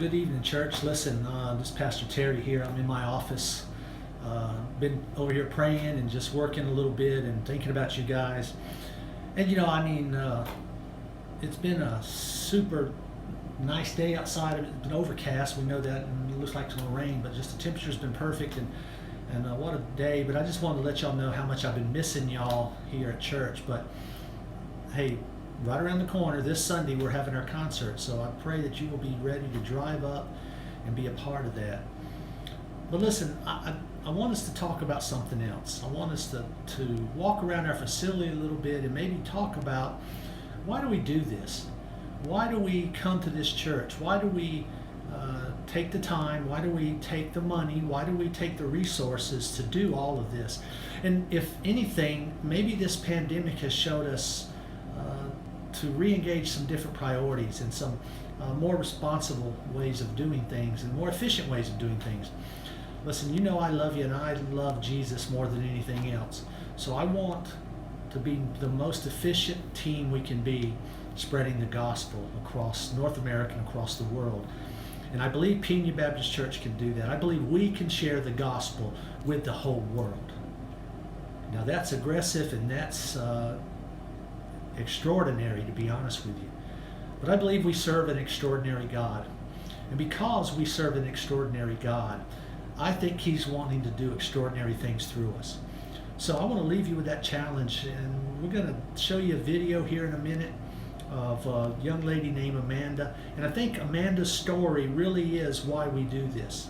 Good evening, church. Listen, this is Pastor Terry here. I'm in my office. Been over here praying and just working a little bit and thinking about you guys. And it's been a super nice day outside. It's been overcast. We know that, and it looks like it's going to rain, but just the temperature's been perfect, and what a day. But I just wanted to let y'all know how much I've been missing y'all here at church. But hey, right around the corner this Sunday we're having our concert, so I pray that you will be ready to drive up and be a part of that. But listen, I want us to talk about something else. I want us to walk around our facility a little bit and maybe talk about, why do we do this? Why do we come to this church? Why do we take the time? Why do we take the money? Why do we take the resources to do all of this? And if anything, maybe this pandemic has showed us to re-engage some different priorities and some more responsible ways of doing things and more efficient ways of doing things. Listen, you know I love you, and I love Jesus more than anything else. So I want to be the most efficient team we can be spreading the gospel across North America and across the world. And I believe Pena Baptist Church can do that. I believe we can share the gospel with the whole world. Now that's aggressive, and that's extraordinary, to be honest with you. But I believe we serve an extraordinary God. And because we serve an extraordinary God, I think He's wanting to do extraordinary things through us. So I want to leave you with that challenge, and we're going to show you a video here in a minute of a young lady named Amanda. And I think Amanda's story really is why we do this.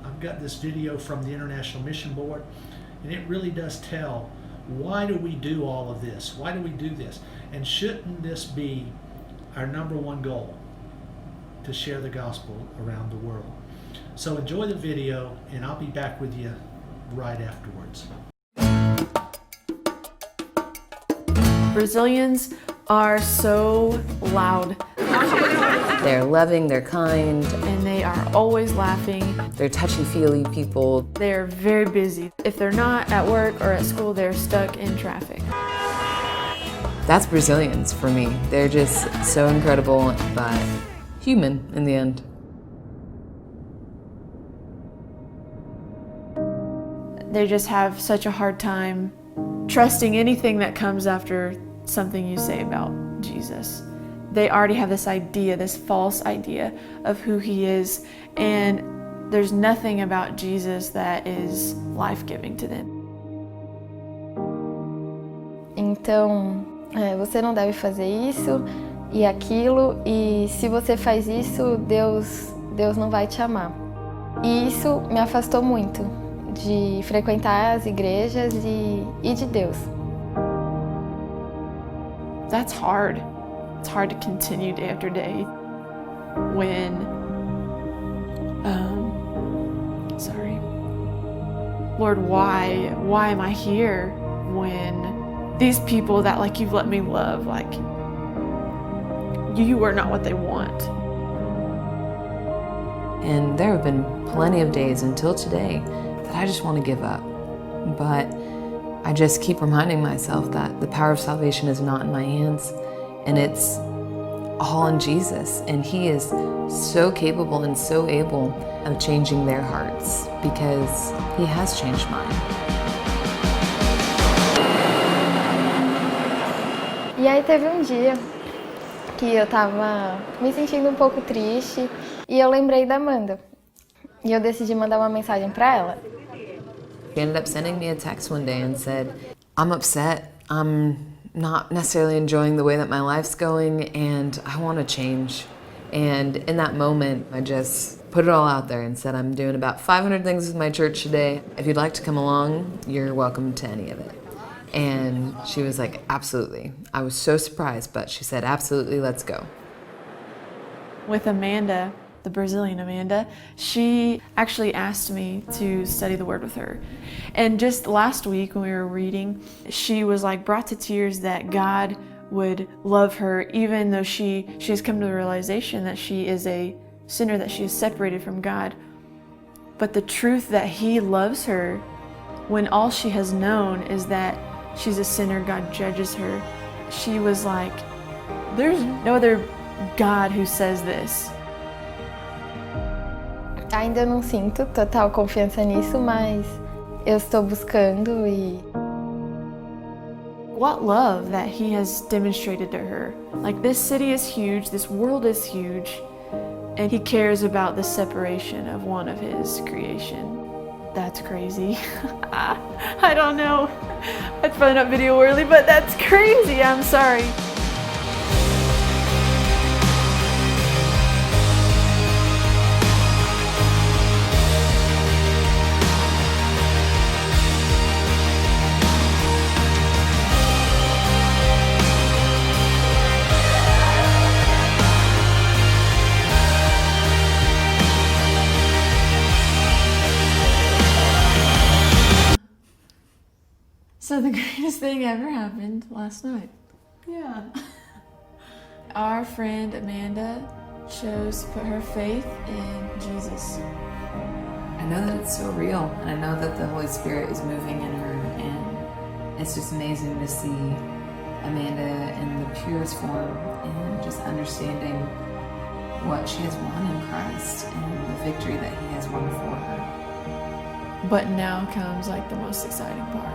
I've got this video from the International Mission Board, and it really does tell, why do we do all of this? Why do we do this? And shouldn't this be our number one goal, to share the gospel around the world? So enjoy the video, and I'll be back with you right afterwards. Brazilians are so loud. They're loving, they're kind. And they are always laughing. They're touchy-feely people. They're very busy. If they're not at work or at school, they're stuck in traffic. That's Brazilians for me. They're just so incredible, but human in the end. They just have such a hard time trusting anything that comes after something you say about Jesus. They already have this idea, this false idea of who He is, and there's nothing about Jesus that is life-giving to them. Então, você não deve fazer isso e aquilo, e se você faz isso, Deus não vai te amar. E isso me afastou muito de frequentar as igrejas e de Deus. That's hard. It's hard to continue day after day when, Lord, why am I here when these people that you've let me love, you are not what they want. And there have been plenty of days until today that I just want to give up. But I just keep reminding myself that the power of salvation is not in my hands, and it's all in Jesus. And He is so capable and so able of changing their hearts, because He has changed mine. E aí teve um dia que eu tava me sentindo um pouco triste e eu lembrei da Amanda. E eu decidi mandar uma mensagem para ela. She ended up sending me a text one day and said, I'm upset. I'm not necessarily enjoying the way that my life's going, and I want to change. And in that moment, I just put it all out there and said, I'm doing about 500 things with my church today. If you'd like to come along, you're welcome to any of it. And she was like, absolutely. I was so surprised, but she said, absolutely, let's go. With Amanda, the Brazilian Amanda, she actually asked me to study the Word with her. And just last week when we were reading, she was brought to tears that God would love her, even though she has come to the realization that she is a sinner, that she is separated from God. But the truth that He loves her, when all she has known is that she's a sinner, God judges her, she was like, there's no other God who says this. Ainda não sinto total confiança nisso, mas eu estou buscando e What love that he has demonstrated to her. Like, this city is huge, this world is huge, and he cares about the separation of one of his creation. That's crazy. I don't know. That's probably not video worthy, but that's crazy. I'm sorry. So the greatest thing ever happened last night. Yeah. Our friend Amanda chose to put her faith in Jesus. I know that it's so real, and I know that the Holy Spirit is moving in her, and it's just amazing to see Amanda in the purest form and just understanding what she has won in Christ and the victory that He has won for her. But now comes like the most exciting part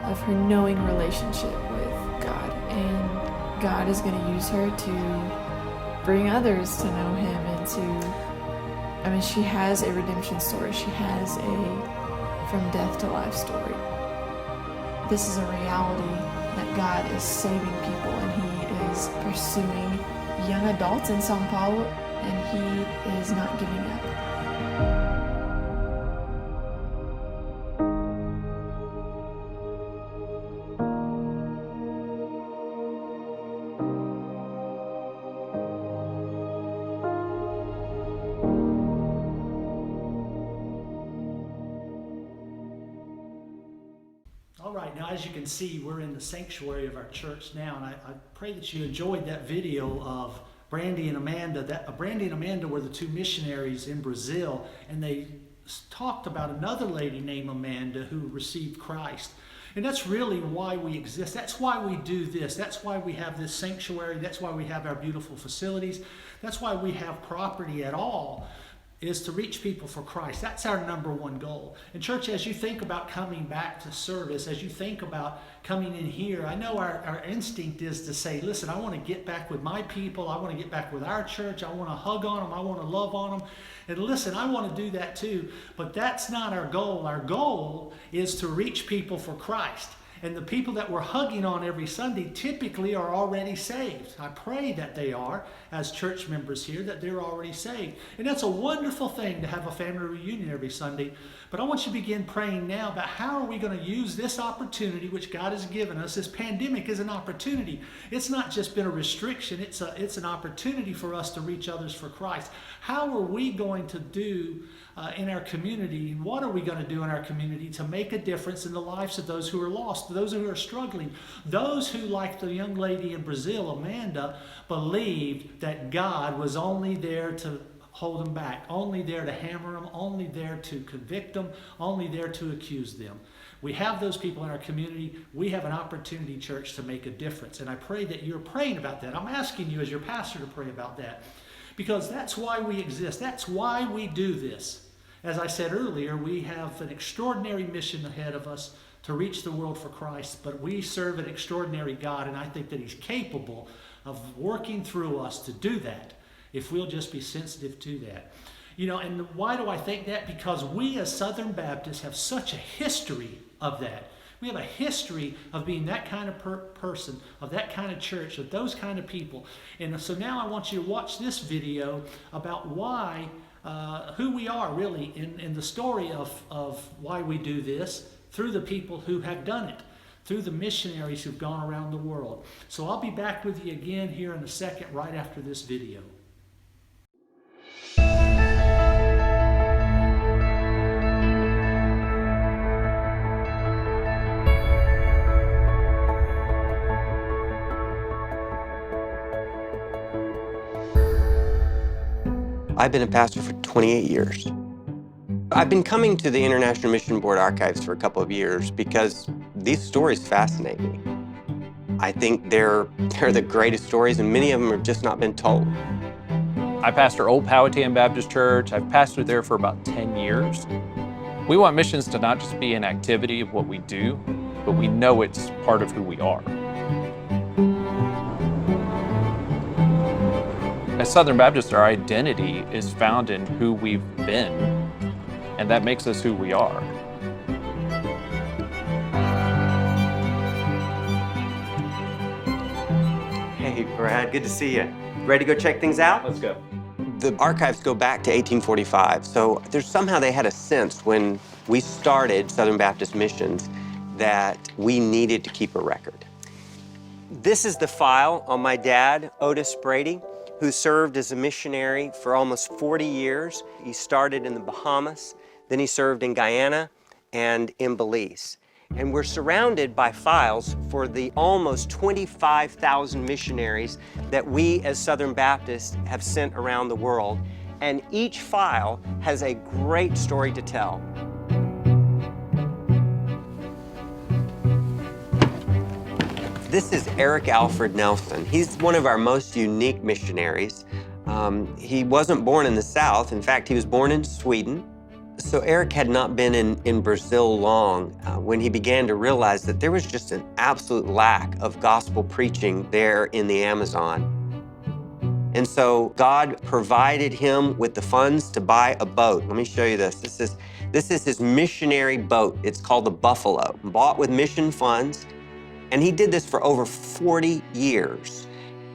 of her knowing relationship with God. And God is going to use her to bring others to know Him and to, she has a redemption story. She has a from death to life story. This is a reality that God is saving people, and He is pursuing young adults in Sao Paulo, and He is not giving up. All right, now as you can see, we're in the sanctuary of our church now, and I pray that you enjoyed that video of Brandy and Amanda. Brandy and Amanda were the two missionaries in Brazil, and they talked about another lady named Amanda who received Christ. And that's really why we exist. That's why we do this. That's why we have this sanctuary. That's why we have our beautiful facilities. That's why we have property at all, is to reach people for Christ. That's our number one goal. And church, as you think about coming back to service, as you think about coming in here, I know our instinct is to say, listen, I want to get back with my people. I want to get back with our church. I want to hug on them. I want to love on them. And listen, I want to do that too. But that's not our goal. Our goal is to reach people for Christ. And the people that we're hugging on every Sunday typically are already saved. I pray that they are, as church members here, that they're already saved. And that's a wonderful thing to have a family reunion every Sunday. But I want you to begin praying now about how are we going to use this opportunity which God has given us. This pandemic is an opportunity. It's not just been a restriction. It's an opportunity for us to reach others for Christ. How are we going to do in our community, and what are we going to do in our community to make a difference in the lives of those who are lost, those who are struggling, those who, like the young lady in Brazil, Amanda, believed that God was only there to hold them back, only there to hammer them, only there to convict them, only there to accuse them. We have those people in our community. We have an opportunity, church, to make a difference. And I pray that you're praying about that. I'm asking you as your pastor to pray about that, because that's why we exist. That's why we do this. As I said earlier, we have an extraordinary mission ahead of us to reach the world for Christ, but we serve an extraordinary God, and I think that He's capable of working through us to do that if we'll just be sensitive to that. You know, and why do I think that? Because we as Southern Baptists have such a history of that. We have a history of being that kind of person, of that kind of church, of those kind of people. And so now I want you to watch this video about why who we are really in the story of why we do this through the people who have done it, through the missionaries who've gone around the world. So I'll be back with you again here in a second, right after this video. I've been a pastor for 28 years. I've been coming to the International Mission Board archives for a couple of years because these stories fascinate me. I think they're the greatest stories, and many of them have just not been told. I pastor Old Powhatan Baptist Church. I've pastored there for about 10 years. We want missions to not just be an activity of what we do, but we know it's part of who we are. As Southern Baptists, our identity is found in who we've been, and that makes us who we are. Hey, Brad, good to see you. Ready to go check things out? Let's go. The archives go back to 1845, so somehow they had a sense when we started Southern Baptist Missions that we needed to keep a record. This is the file on my dad, Otis Brady, who served as a missionary for almost 40 years. He started in the Bahamas, then he served in Guyana and in Belize. And we're surrounded by files for the almost 25,000 missionaries that we as Southern Baptists have sent around the world. And each file has a great story to tell. This is Eric Alfred Nelson. He's one of our most unique missionaries. He wasn't born in the South. In fact, he was born in Sweden. So Eric had not been in Brazil long when he began to realize that there was just an absolute lack of gospel preaching there in the Amazon. And so God provided him with the funds to buy a boat. Let me show you this. This is his missionary boat. It's called the Buffalo, bought with mission funds. And he did this for over 40 years,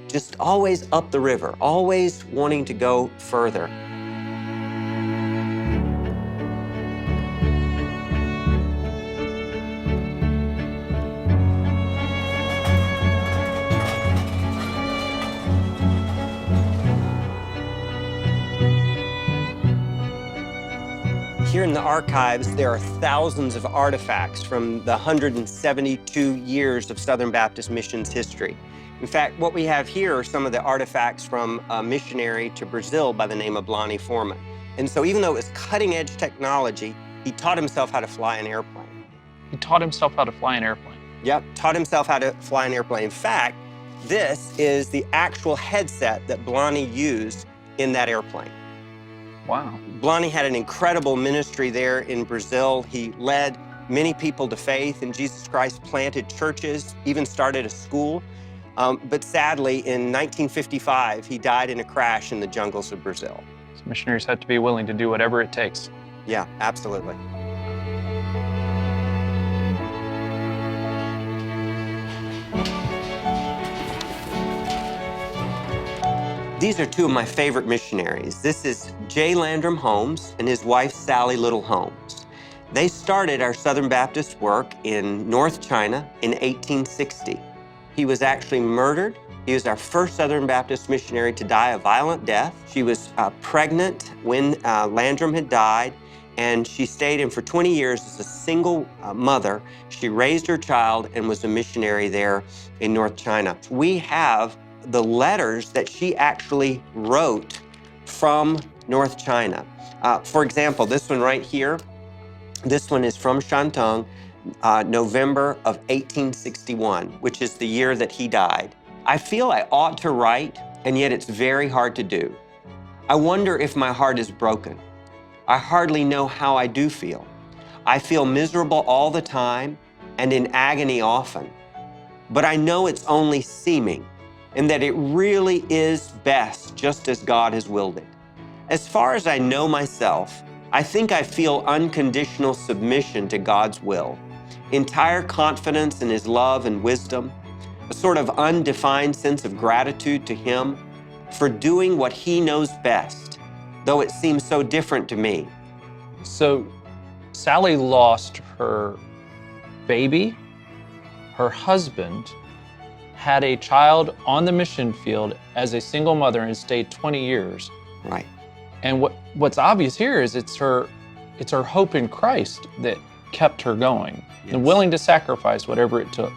just always up the river, always wanting to go further. Here in the archives, there are thousands of artifacts from the 172 years of Southern Baptist Missions history. In fact, what we have here are some of the artifacts from a missionary to Brazil by the name of Blani Foreman. And so even though it was cutting-edge technology, he taught himself how to fly an airplane. He taught himself how to fly an airplane. Yep, taught himself how to fly an airplane. In fact, this is the actual headset that Blani used in that airplane. Wow. Blani had an incredible ministry there in Brazil. He led many people to faith in Jesus Christ, planted churches, even started a school. But sadly, in 1955, he died in a crash in the jungles of Brazil. So missionaries had to be willing to do whatever it takes. Yeah, absolutely. These are two of my favorite missionaries. This is J. Landrum Holmes and his wife, Sally Little Holmes. They started our Southern Baptist work in North China in 1860. He was actually murdered. He was our first Southern Baptist missionary to die a violent death. She was pregnant when Landrum had died, and she stayed in for 20 years as a single mother. She raised her child and was a missionary there in North China. We have the letters that she actually wrote from North China. For example, this one right here, this one is from Shantung, November of 1861, which is the year that he died. I feel I ought to write, and yet it's very hard to do. I wonder if my heart is broken. I hardly know how I do feel. I feel miserable all the time and in agony often. But I know it's only seeming, and that it really is best just as God has willed it. As far as I know myself, I think I feel unconditional submission to God's will, entire confidence in His love and wisdom, a sort of undefined sense of gratitude to Him for doing what He knows best, though it seems so different to me. So Sally lost her baby, her husband, had a child on the mission field as a single mother and stayed 20 years. Right. And what's obvious here is it's her hope in Christ that kept her going, Yes. and willing to sacrifice whatever it took.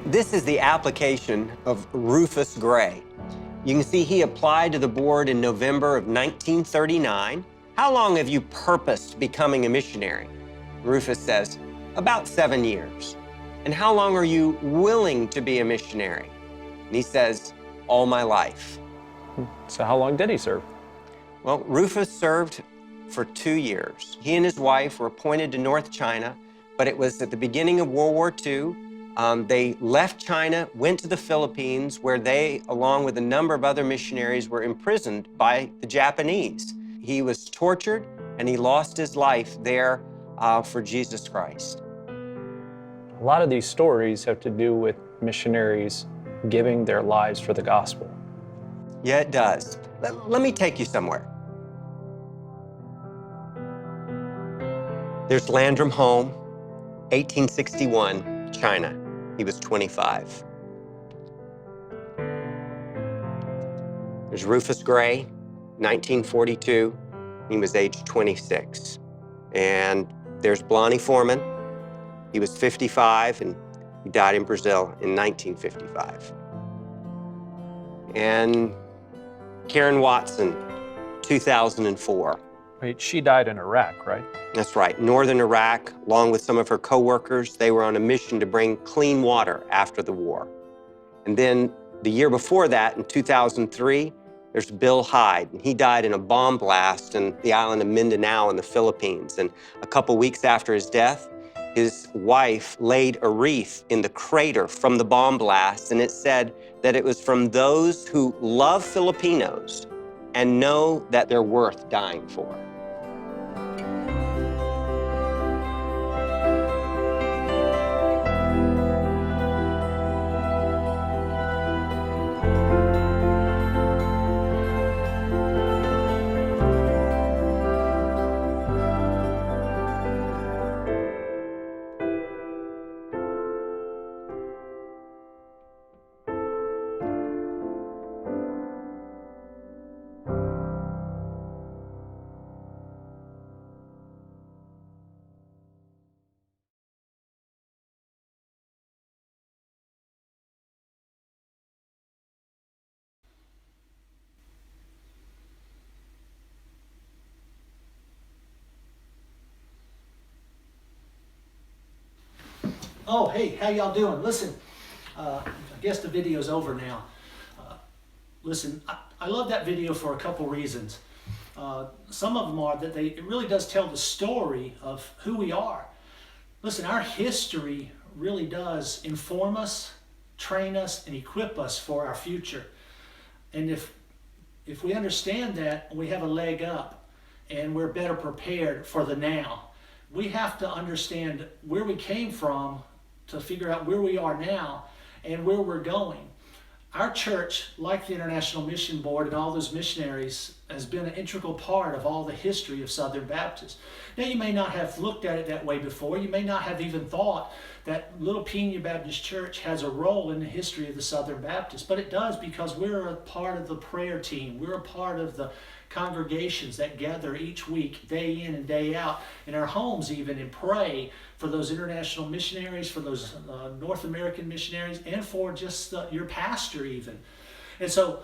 This is the application of Rufus Gray. You can see he applied to the board in November of 1939. How long have you purposed becoming a missionary? Rufus says, about 7 years. And how long are you willing to be a missionary? And he says, all my life. So how long did he serve? Well, Rufus served for 2 years. He and his wife were appointed to North China, but it was at the beginning of World War II. They left China, went to the Philippines, where they, along with a number of other missionaries, were imprisoned by the Japanese. He was tortured, and he lost his life there for Jesus Christ. A lot of these stories have to do with missionaries giving their lives for the gospel. Yeah, it does. Let me take you somewhere. There's Landrum Home, 1861, China. He was 25. There's Rufus Gray, 1942. He was age 26. And there's Blonnie Foreman. He was 55, and he died in Brazil in 1955. And Karen Watson, 2004. Wait, she died in Iraq, right? That's right, northern Iraq, along with some of her co-workers. They were on a mission to bring clean water after the war. And then the year before that, in 2003, there's Bill Hyde, and he died in a bomb blast in the island of Mindanao in the Philippines. And a couple weeks after his death, his wife laid a wreath in the crater from the bomb blast, and it said that it was from those who love Filipinos and know that they're worth dying for. Oh, hey, how y'all doing? Listen, I guess the video's over now. Listen, I love that video for a couple reasons. Some of them are that it really does tell the story of who we are. Listen, our history really does inform us, train us, and equip us for our future. And if we understand that, we have a leg up and we're better prepared for the now. We have to understand where we came from to figure out where we are now and where we're going. Our church, like the International Mission Board and all those missionaries, has been an integral part of all the history of Southern Baptists. Now, you may not have looked at it that way before. You may not have even thought that Little Pena Baptist Church has a role in the history of the Southern Baptists, but it does, because we're a part of the prayer team. We're a part of the congregations that gather each week, day in and day out, in our homes even, and pray for those international missionaries, for those North American missionaries, and for just your pastor even. And so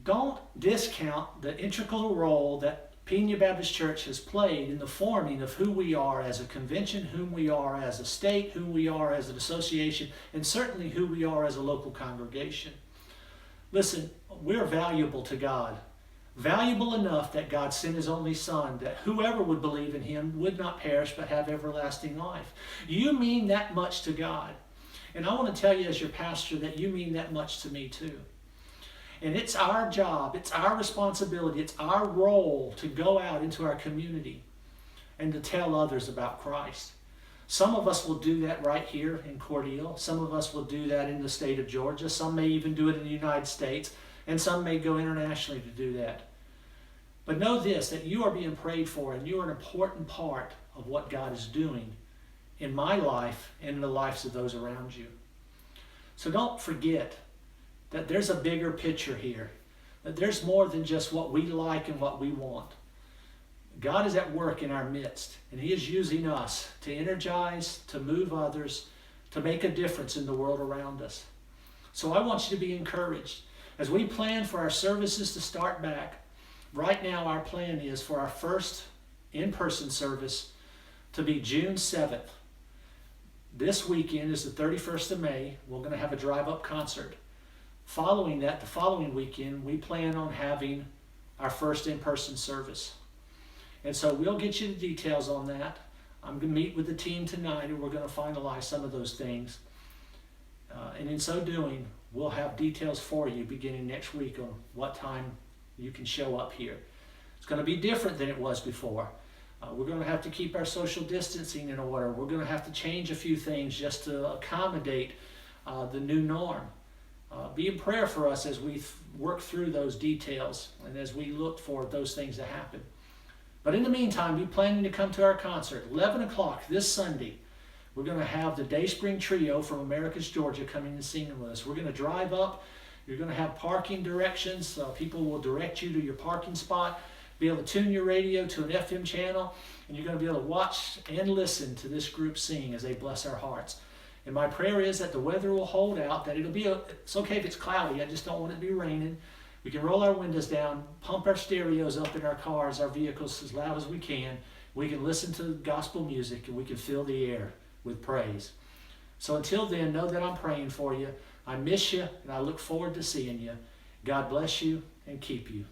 don't discount the integral role that Pena Baptist Church has played in the forming of who we are as a convention, who we are as a state, who we are as an association, and certainly who we are as a local congregation. Listen, we're valuable to God. Valuable enough that God sent His only Son, that whoever would believe in Him would not perish but have everlasting life. You mean that much to God. And I want to tell you as your pastor that you mean that much to me too. And it's our job, it's our responsibility, it's our role to go out into our community and to tell others about Christ. Some of us will do that right here in Cordele. Some of us will do that in the state of Georgia. Some may even do it in the United States. And some may go internationally to do that. But know this, that you are being prayed for, and you are an important part of what God is doing in my life and in the lives of those around you. So don't forget that there's a bigger picture here, that there's more than just what we like and what we want. God is at work in our midst, and He is using us to energize, to move others, to make a difference in the world around us. So I want you to be encouraged. As we plan for our services to start back, right now our plan is for our first in-person service to be June 7th. This weekend is the 31st of May. We're going to have a drive-up concert. Following that, the following weekend, we plan on having our first in-person service. And so we'll get you the details on that. I'm going to meet with the team tonight, and we're going to finalize some of those things. And in so doing, we'll have details for you beginning next week on what time you can show up here. It's going to be different than it was before. We're going to have to keep our social distancing in order. We're going to have to change a few things just to accommodate the new norm. Be in prayer for us as we work through those details and as we look for those things to happen. But in the meantime, be planning to come to our concert. 11 o'clock this Sunday, we're going to have the Dayspring Trio from Americus, Georgia coming and singing with us. We're going to drive up. You're going to have parking directions. People will direct you to your parking spot. Be able to tune your radio to an FM channel, and you're going to be able to watch and listen to this group sing as they bless our hearts. And my prayer is that the weather will hold out, that it's okay if it's cloudy. I just don't want it to be raining. We can roll our windows down, pump our stereos up in our cars, our vehicles as loud as we can. We can listen to gospel music, and we can fill the air with praise. So until then, know that I'm praying for you. I miss you, and I look forward to seeing you. God bless you and keep you.